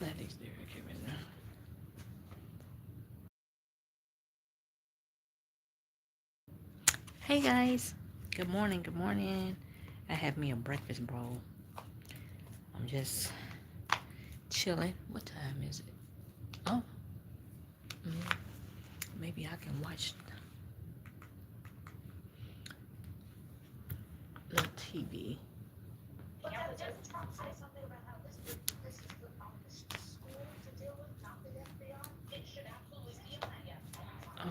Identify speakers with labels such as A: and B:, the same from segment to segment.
A: That is there. Okay, right now. Hey guys. Good morning. Good morning. I have me a breakfast bowl. I'm just chilling. What time is it? Oh, mm, maybe I can watch the TV.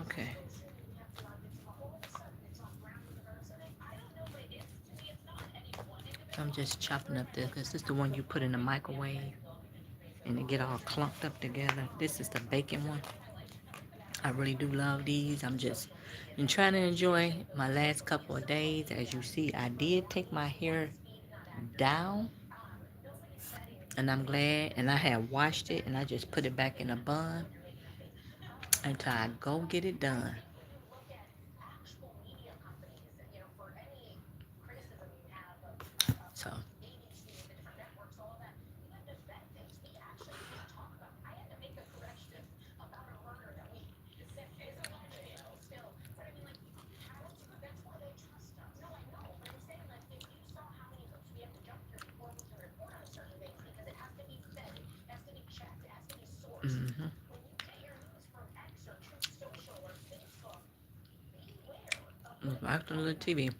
A: Okay. I'm just chopping up this because this is the one you put in the microwave and it get all clumped up together. This is the bacon one. I really do love these. I'm just been trying to enjoy my last couple of days. As you see, I did take my hair down and I'm glad. And I had washed it and I just put it back in a bun until I go get it done. So, mm-hmm. Back to the TV.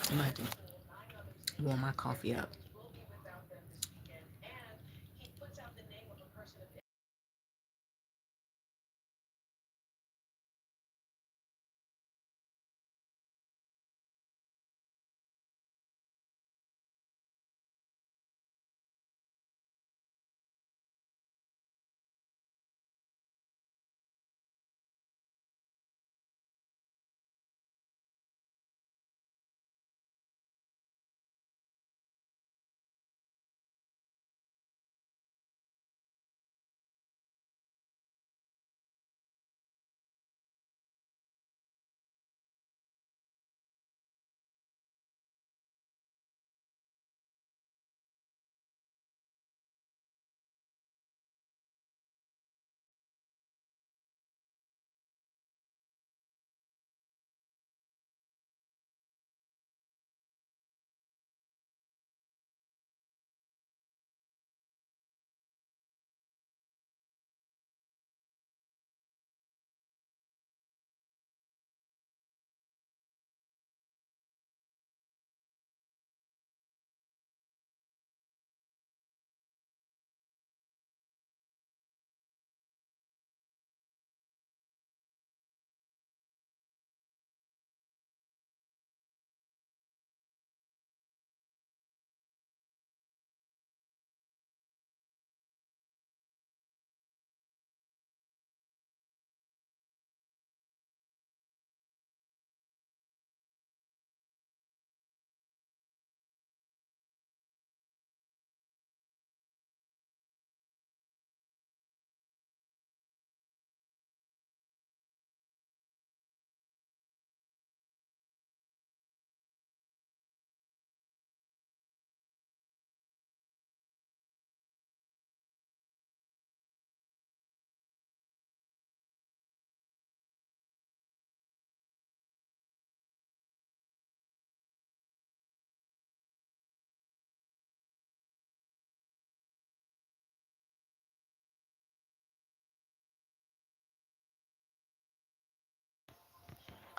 A: I'm going to have to warm my coffee up.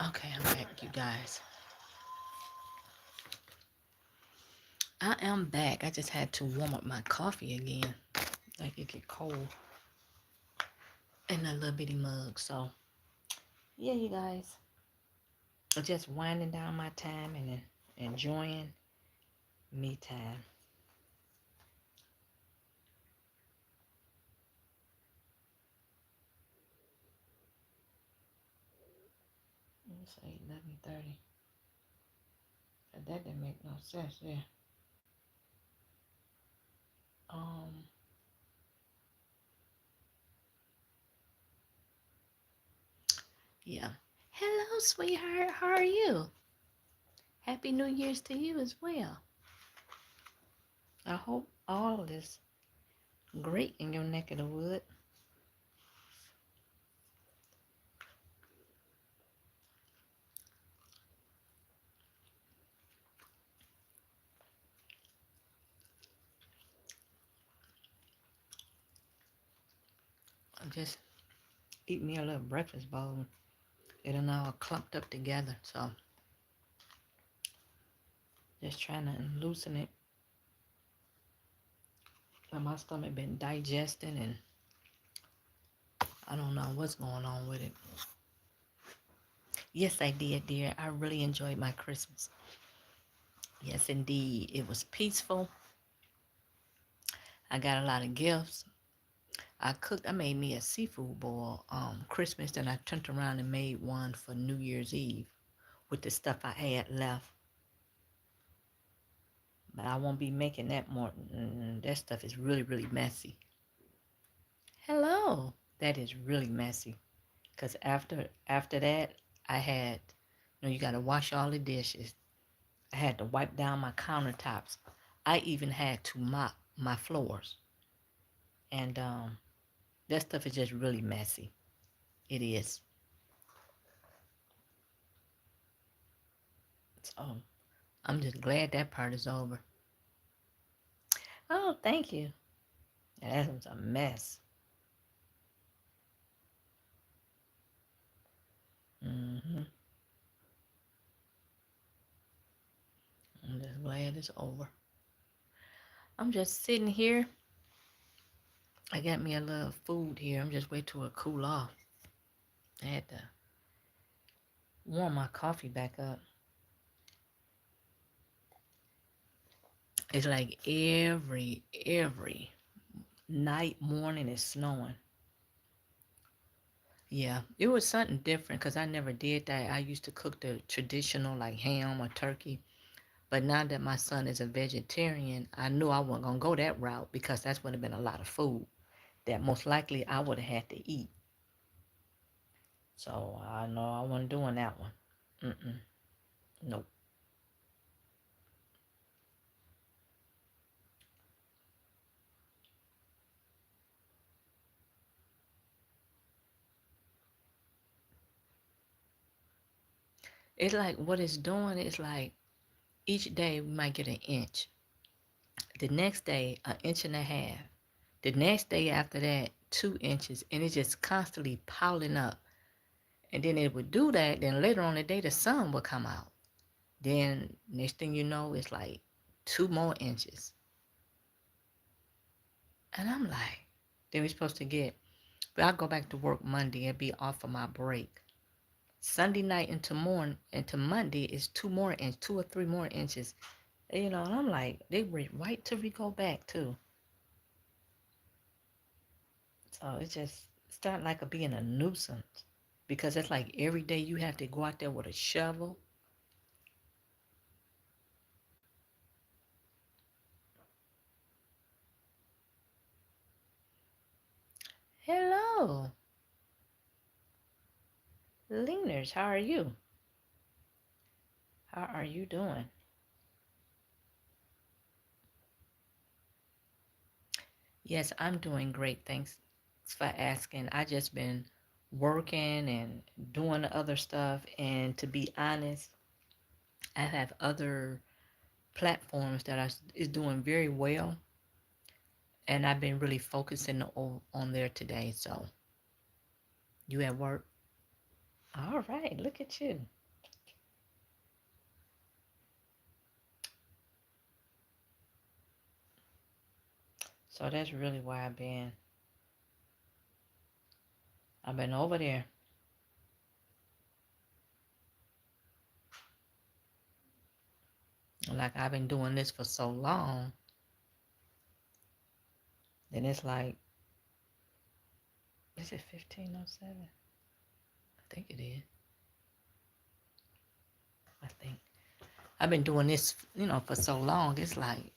A: Okay, I'm back, you guys. I am back. I just had to warm up my coffee again. Like it get cold in a little bitty mug. So, yeah, you guys. Just winding down my time and enjoying me time. Let's say 11:30. That didn't make no sense. Yeah. Um. Yeah. Hello, sweetheart. How are you? Happy New Year's to you as well. I hope all is great in your neck of the wood. Just eat me a little breakfast bowl. It'll all clumped up together. So just trying to loosen it. And my stomach been digesting and I don't know what's going on with it. Yes, I did, dear. I really enjoyed my Christmas. Yes, indeed. It was peaceful. I got a lot of gifts. I made me a seafood boil Christmas, then I turned around and made one for New Year's Eve with the stuff I had left. But I won't be making that more. That stuff is really, really messy. Hello. That is really messy. Because after that, I had, you got to wash all the dishes. I had to wipe down my countertops. I even had to mop my floors. And that stuff is just really messy. It is. So I'm just glad that part is over. Oh, thank you. That was a mess. hmm I'm just glad it's over. I'm just sitting here. I got me a little food here. I'm just waiting till it cool off. I had to warm my coffee back up. It's like every night, morning it's snowing. Yeah, it was something different because I never did that. I used to cook the traditional like ham or turkey. But now that my son is a vegetarian, I knew I wasn't going to go that route because that's would have been a lot of food that most likely I would have had to eat. So I know I wasn't doing that one. Mm-mm. Nope. It's like what it's doing is like each day we might get an inch. The next day, an inch and a half. The next day after that, 2 inches. And it's just constantly piling up. And then it would do that. Then later on the day, the sun would come out. Then next thing you know, it's like 2 more inches. And I'm like, then we're supposed to get, but I go back to work Monday and be off of my break. Sunday night into Monday is 2 more inches, 2 or 3 more inches. And I'm like, they wait right till we go back too. So it's just starting like a being a nuisance because it's like every day you have to go out there with a shovel. Hello, Leaners, how are you? How are you doing? Yes, I'm doing great. Thanks for asking. I just been working and doing other stuff. And to be honest, I have other platforms that is doing very well. And I've been really focusing on there today. So you at work? All right, look at you. So that's really why I've been over there. Like I've been doing this for so long. Then it's like, is it 15:07? I think it is. I think. I've been doing this, for so long. It's like,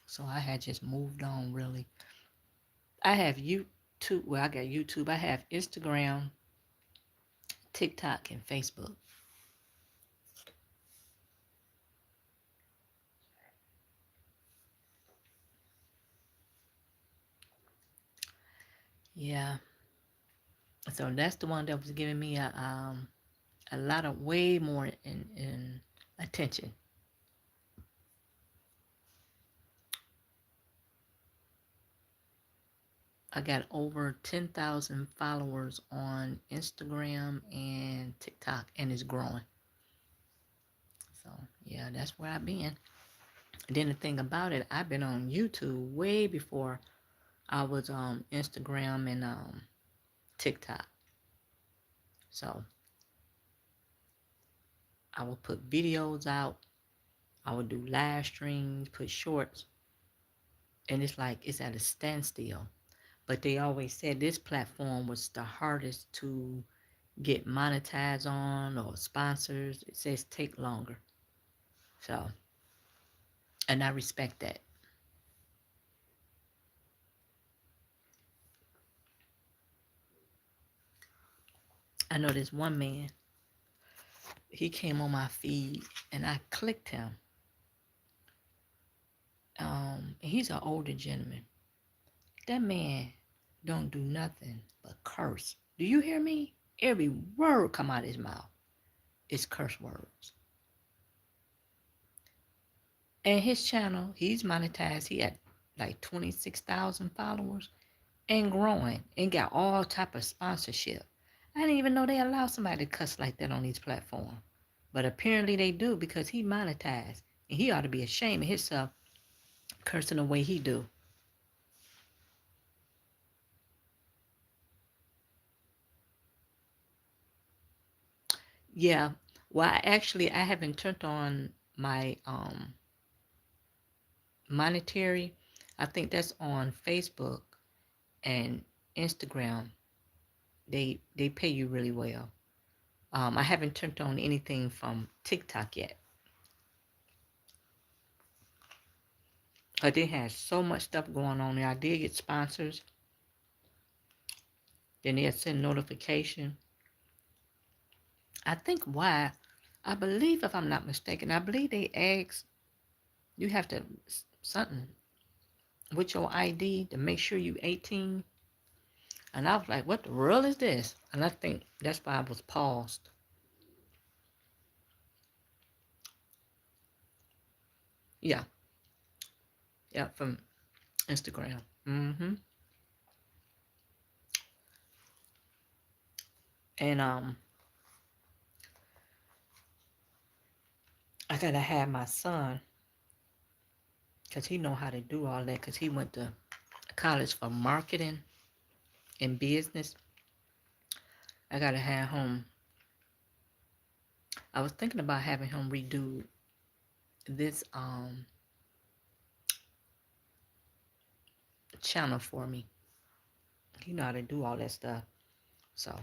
A: so I had just moved on really. I have you. two. Well, I got YouTube. I have Instagram, TikTok, and Facebook. Yeah. So that's the one that was giving me a lot of way more in attention. I got over 10,000 followers on Instagram and TikTok, and it's growing. So yeah, that's where I've been. And then the thing about it, I've been on YouTube way before I was on Instagram and TikTok. So I would put videos out. I would do live streams, put shorts, and it's like it's at a standstill. But they always said this platform was the hardest to get monetized on or sponsors. It says take longer. So, and I respect that. I know there's one man, he came on my feed and I clicked him. He's an older gentleman. That man don't do nothing but curse. Do you hear me? Every word come out of his mouth is curse words. And his channel, he's monetized. He had like 26,000 followers and growing and got all type of sponsorship. I didn't even know they allow somebody to cuss like that on these platforms. But apparently they do because he monetized. And he ought to be ashamed of himself cursing the way he do. Yeah. Well, I haven't turned on my monetary. I think that's on Facebook and Instagram. They pay you really well. I haven't turned on anything from TikTok yet. But they had so much stuff going on there. I did get sponsors. Then they'll send notification. I think why, I believe if I'm not mistaken, I believe they ask you have to something with your ID to make sure you 18. And I was like, what the world is this? And I think that's why I was paused. Yeah, yeah, from Instagram. And I gotta have my son because he know how to do all that because he went to college for marketing and business. I gotta have him. I was thinking about having him redo this channel for me. He know how to do all that stuff. So,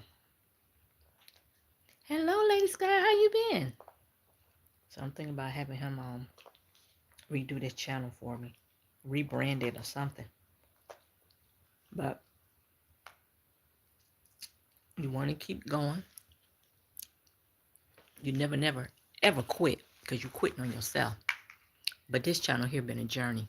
A: hello, Lady Sky, how you been? So I'm thinking about having him redo this channel for me, rebrand it or something. But you want to keep going. You never, ever quit because you're quitting on yourself. But this channel here been a journey.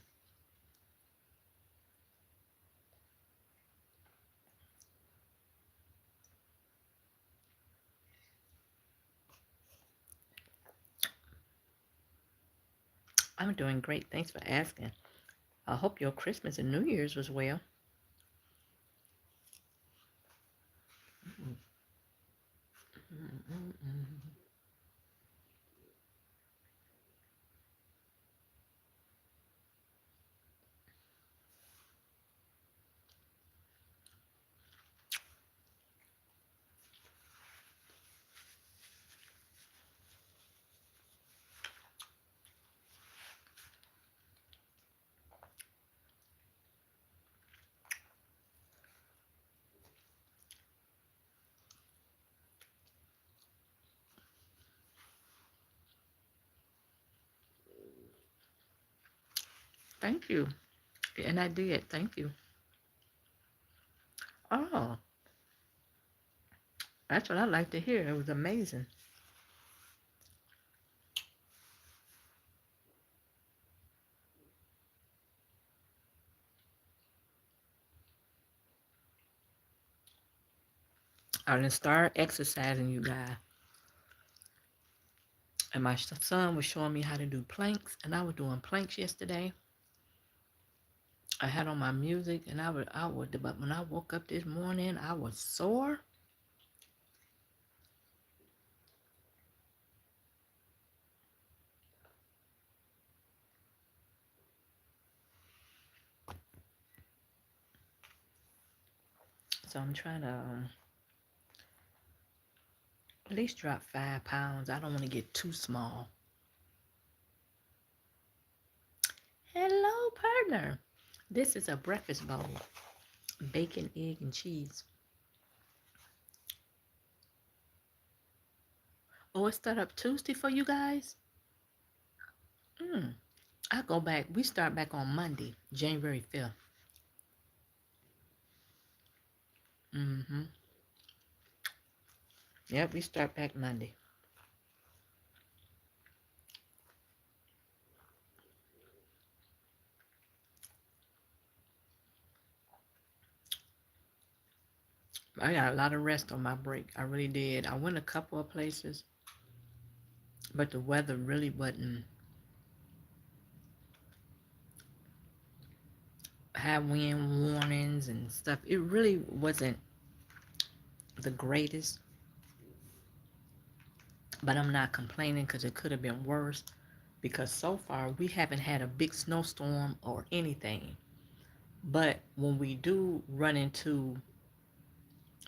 A: I'm doing great. Thanks for asking. I hope your Christmas and New Year's was well. Thank you. And I did. Thank you. Oh, that's what I like to hear. It was amazing. I didn't start exercising, you guys. And my son was showing me how to do planks, and I was doing planks yesterday. I had on my music, and but when I woke up this morning, I was sore. So I'm trying to at least drop 5 pounds. I don't want to get too small. Hello, partner. This is a breakfast bowl. Bacon, egg, and cheese. Oh, it start up Tuesday for you guys? I go back. We start back on Monday, January 5th. Mm-hmm. Yep, we start back Monday. I got a lot of rest on my break. I really did. I went a couple of places, but the weather really wasn't high wind warnings and stuff. It really wasn't the greatest, but I'm not complaining because it could have been worse because so far we haven't had a big snowstorm or anything. But when we do run into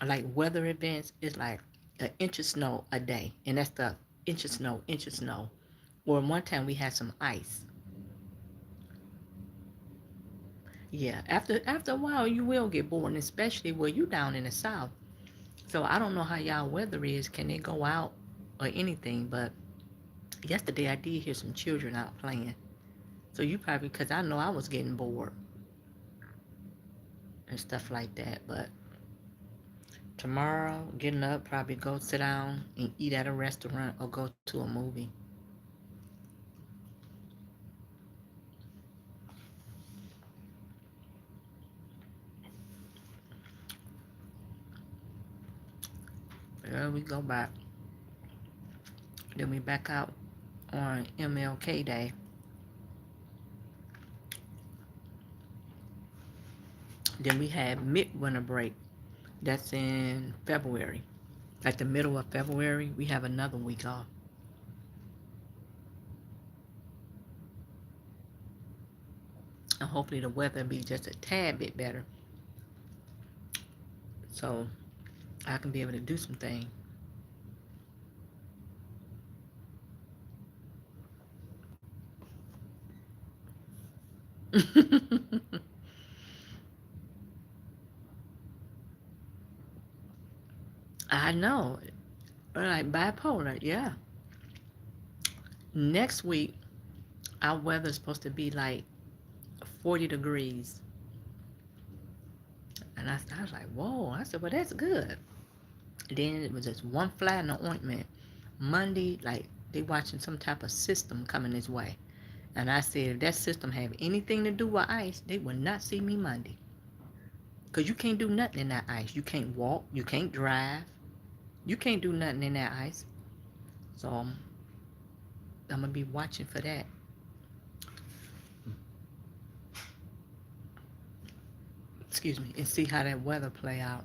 A: like weather events, it's like an inch of snow a day, and that's the inch of snow, inch of snow. Or one time we had some ice. Yeah, after a while you will get bored, and especially where you down in the south. So I don't know how y'all weather is. Can they go out or anything? But yesterday I did hear some children out playing. So you probably because I know I was getting bored and stuff like that. But tomorrow, getting up, probably go sit down and eat at a restaurant or go to a movie. There we go back. Then we back out on MLK Day. Then we have midwinter break. That's in February. At the middle of February, we have another week off. And hopefully the weather be just a tad bit better. So I can be able to do some things. I know. Like bipolar, yeah. Next week, our weather's supposed to be like 40 degrees. And I was like, whoa. I said, well, that's good. Then it was just one fly in the ointment. Monday, like they watching some type of system coming this way. And I said, if that system have anything to do with ice, they will not see me Monday. Because you can't do nothing in that ice. You can't walk. You can't drive. You can't do nothing in that ice. So I'm going to be watching for that. Excuse me. And see how that weather play out.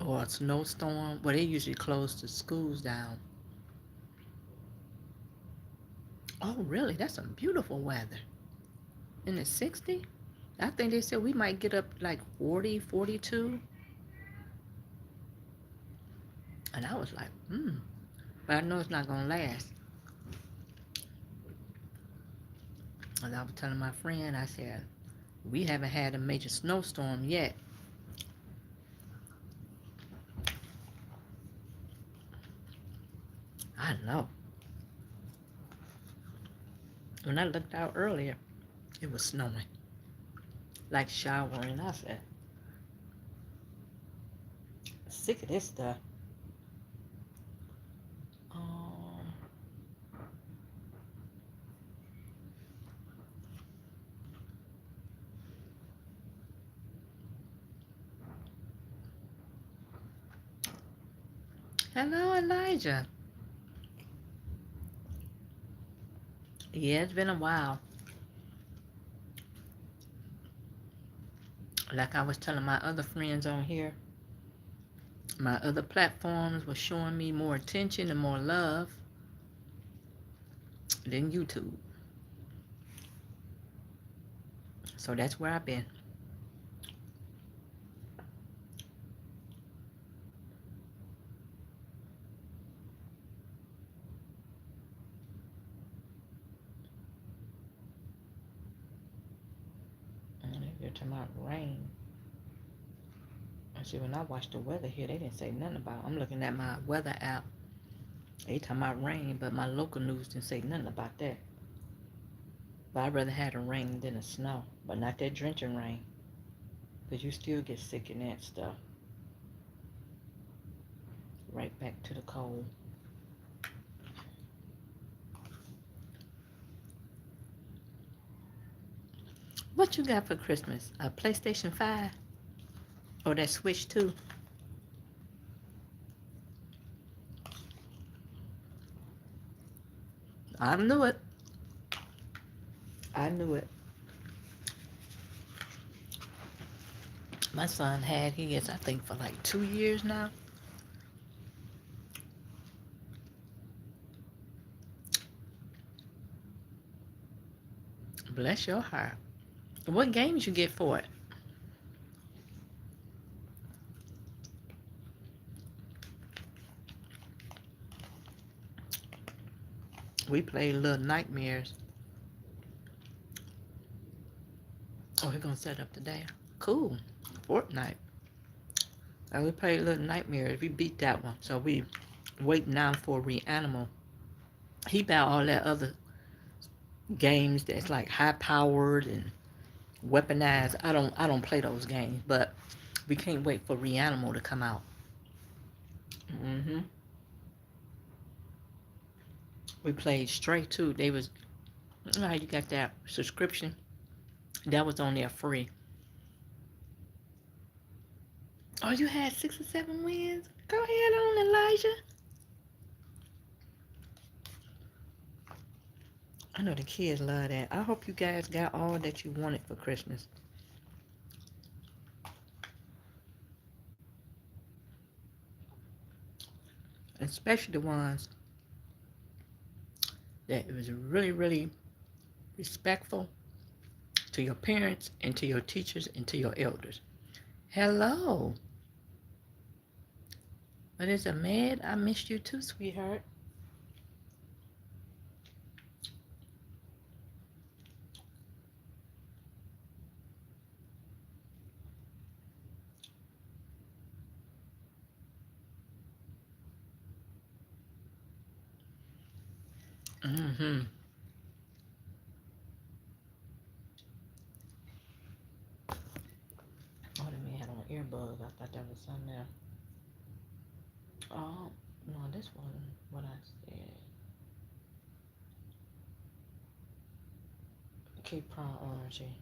A: Or a snowstorm. Well, they usually close the schools down. Oh, really? That's some beautiful weather. In the 60? I think they said we might get up like 40, 42. And I was like, But I know it's not going to last. And I was telling my friend, I said, we haven't had a major snowstorm yet. I know. When I looked out earlier, it was snowing. Like showering, I said. sick of this stuff. Um, Hello, Elijah. Yeah, it's been a while. Like I was telling my other friends on here, my other platforms were showing me more attention and more love than YouTube. So that's where I've been. And if you're talking about rain, I see when I watched the weather here, they didn't say nothing about it. I'm looking at my weather app. They talking about rain, but my local news didn't say nothing about that. But I'd rather have the rain than the snow, but not that drenching rain. Because you still get sick in that stuff. Right back to the cold. What you got for Christmas? A PlayStation 5? Or that Switch 2? I knew it. I knew it. My son had his, I think, for like 2 years now. Bless your heart. What games you get for it? We played Little Nightmares. Oh, we're gonna set up today. Cool. Fortnite. And we played Little Nightmares. We beat that one. So we waiting now for Reanimal. He bought all that other games that's like high powered and weaponized. I don't play those games, but we can't wait for Reanimal to come out. hmm We played Stray too. They was, you know how you got that subscription? That was on there free. Oh, you had 6 or 7 wins? Go ahead on, Elijah. I know the kids love that. I hope you guys got all that you wanted for Christmas. Especially the ones that was really, really respectful to your parents and to your teachers and to your elders. Hello. But is it mad? I missed you too, sweetheart. Mm-hmm. Oh, the man had on earbuds. I thought that was something else. Oh, no, this wasn't what I said. Cape Prawn orangey.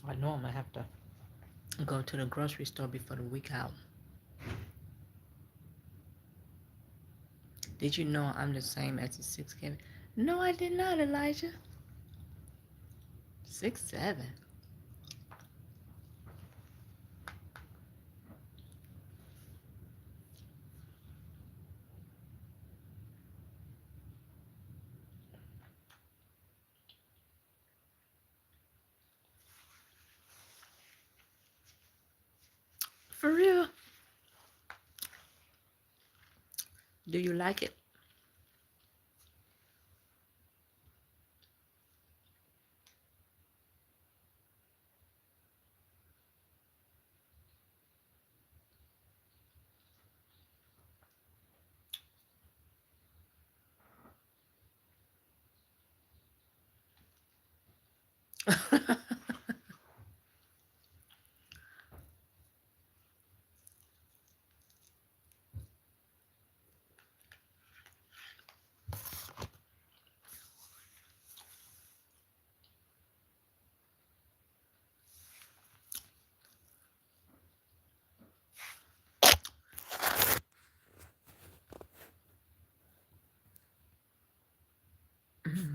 A: I know I'm gonna have to go to the grocery store before the week out. Did you know I'm the same as the 6 Kevin? No, I did not, Elijah. 6'7". For real? Do you like it?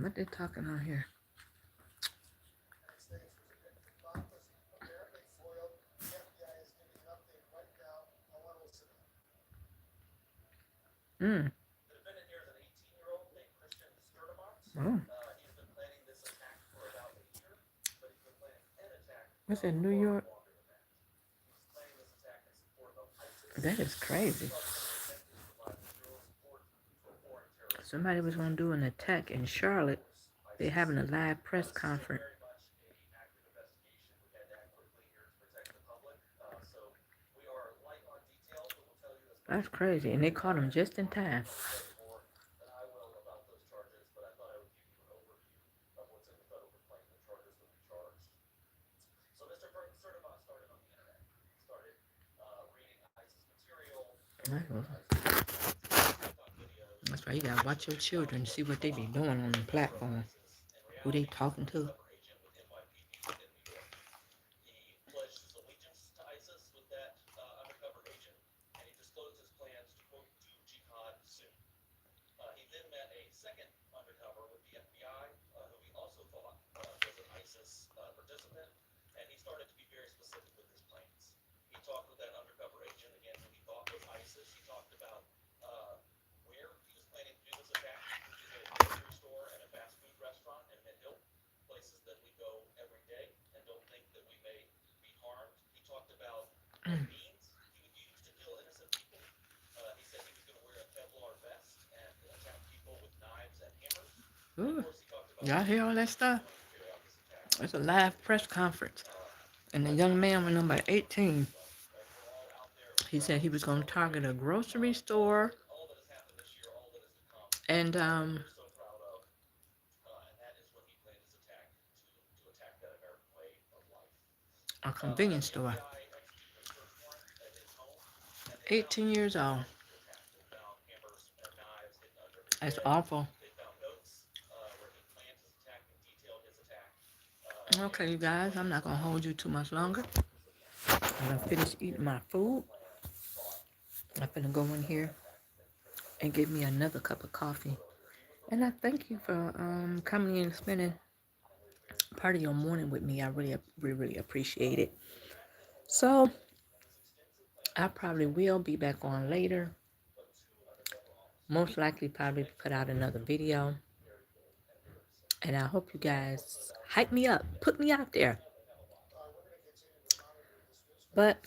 A: What they talking on here? Mm. Oh. What's in New York? That is crazy. Somebody was going to do an attack in Charlotte. They're having a live press conference. That's crazy. And they caught him just in time. That's right. You gotta watch your children, see what they be doing on the platform. Who they talking to. Ooh. Y'all hear all that stuff? It's a live press conference. And the young man was number 18. He said he was going to target a grocery store and a convenience store. 18 years old. That's awful. Okay, you guys, I'm not going to hold you too much longer. I'm going to finish eating my food. I'm going to go in here and get me another cup of coffee. And I thank you for coming in and spending part of your morning with me. I really appreciate it. So I probably will be back on later. Most likely probably put out another video. And I hope you guys hype me up. Put me out there. But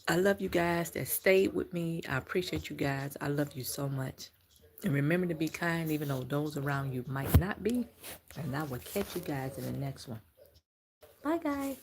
A: I love you guys that stayed with me. I appreciate you guys. I love you so much. And remember to be kind even though those around you might not be. And I will catch you guys in the next one. Bye, guys.